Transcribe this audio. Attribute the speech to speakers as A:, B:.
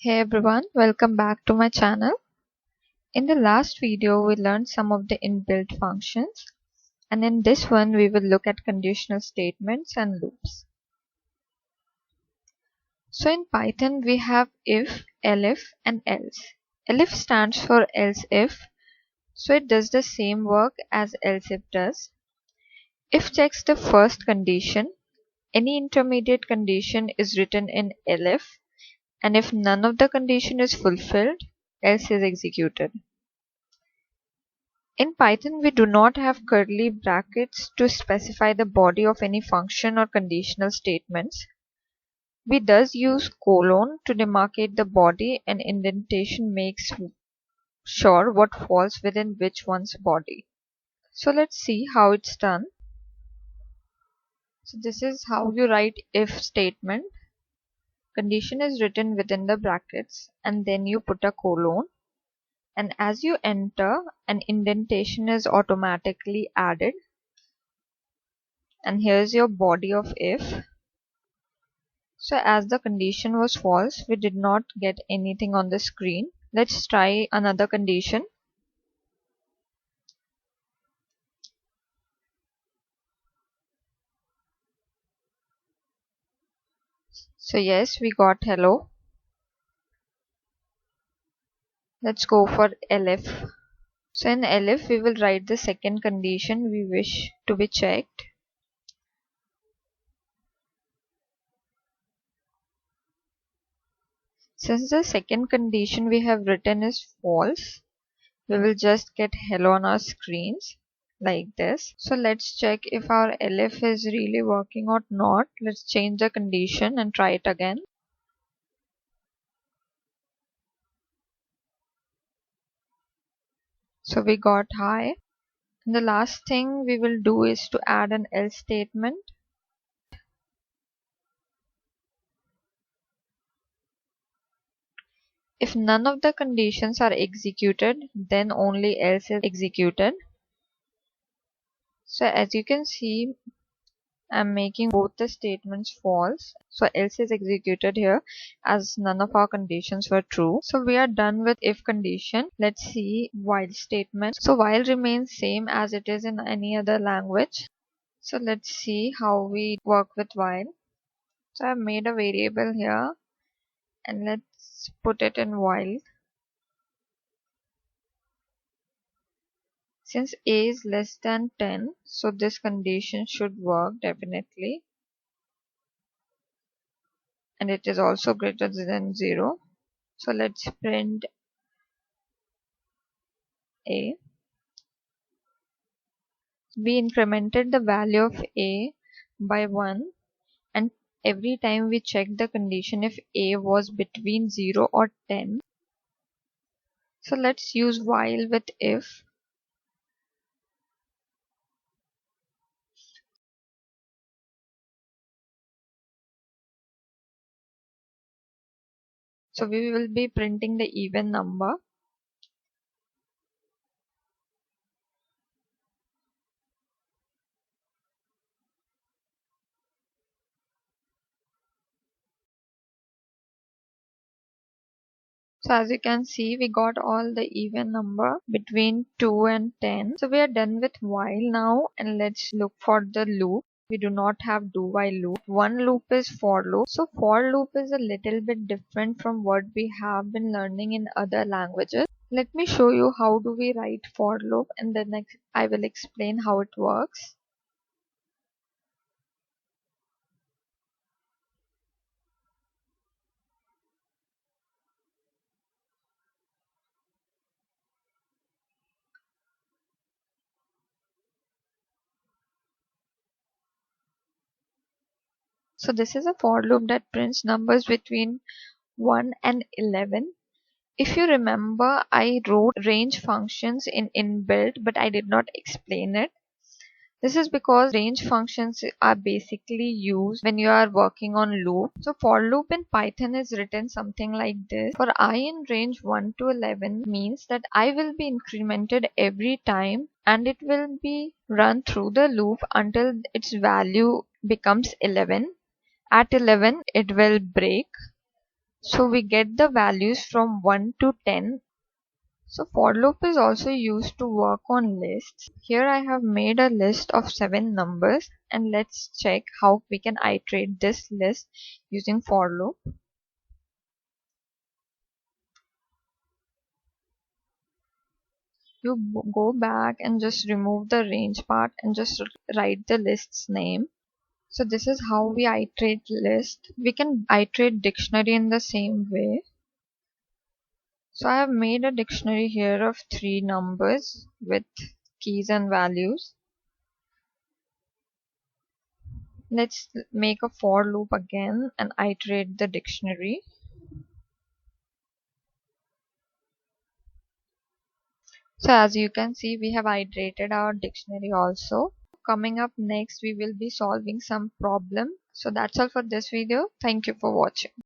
A: Hey everyone, welcome back to my channel. In the last video, we learned some of the inbuilt functions, and in this one, we will look at conditional statements and loops. So in Python, we have if, elif, and else. Elif stands for else if, so it does the same work as else if does. If checks the first condition, any intermediate condition is written in elif, and if none of the condition is fulfilled, else is executed. In Python, we do not have curly brackets to specify the body of any function or conditional statements. We thus use colon to demarcate the body, and indentation makes sure what falls within which one's body. So let's see how it's done. So this is how you write if statement. Condition is written within the brackets and then you put a colon. And as you enter, an indentation is automatically added. And here's your body of if. So as the condition was false, we did not get anything on the screen. Let's try another condition. So yes, we got hello. Let's go for elif. So in elif, we will write the second condition we wish to be checked. Since the second condition we have written is false, we will just get hello on our screens like this. So let's check if our elif is really working or not. Let's change the condition and try it again. So we got hi. And the last thing we will do is to add an else statement. If none of the conditions are executed, then only else is executed. So as you can see, I'm making both the statements false. So else is executed here as none of our conditions were true. So we are done with if condition. Let's see while statement. So while remains same as it is in any other language. So let's see how we work with while. So I've made a variable here and let's put it in while. Since a is less than 10, so this condition should work definitely. And it is also greater than 0. So let's print a. We incremented the value of a by 1, and every time we check the condition if a was between 0 or 10. So let's use while with if. So we will be printing the even number. So as you can see, we got all the even number between 2 and 10. So we are done with while now, and let's look for the loop. We do not have do while loop. One loop is for loop. So for loop is a little bit different from what we have been learning in other languages. Let me show you how do we write for loop, and then I will explain how it works. So this is a for loop that prints numbers between 1 and 11. If you remember, I wrote range functions in inbuilt, but I did not explain it. This is because range functions are basically used when you are working on loop. So for loop in Python is written something like this. For I in range 1 to 11 means that I will be incremented every time and it will be run through the loop until its value becomes 11. At 11 it will break. So we get the values from 1 to 10. So for loop is also used to work on lists. Here I have made a list of 7 numbers, and let's check how we can iterate this list using for loop. You go back and just remove the range part and just write the list's name. So this is how we iterate list. We can iterate dictionary in the same way. So I have made a dictionary here of 3 numbers with keys and values. Let's make a for loop again and iterate the dictionary. So as you can see, we have iterated our dictionary also. Coming up next, we will be solving some problem. So that's all for this video. Thank you for watching.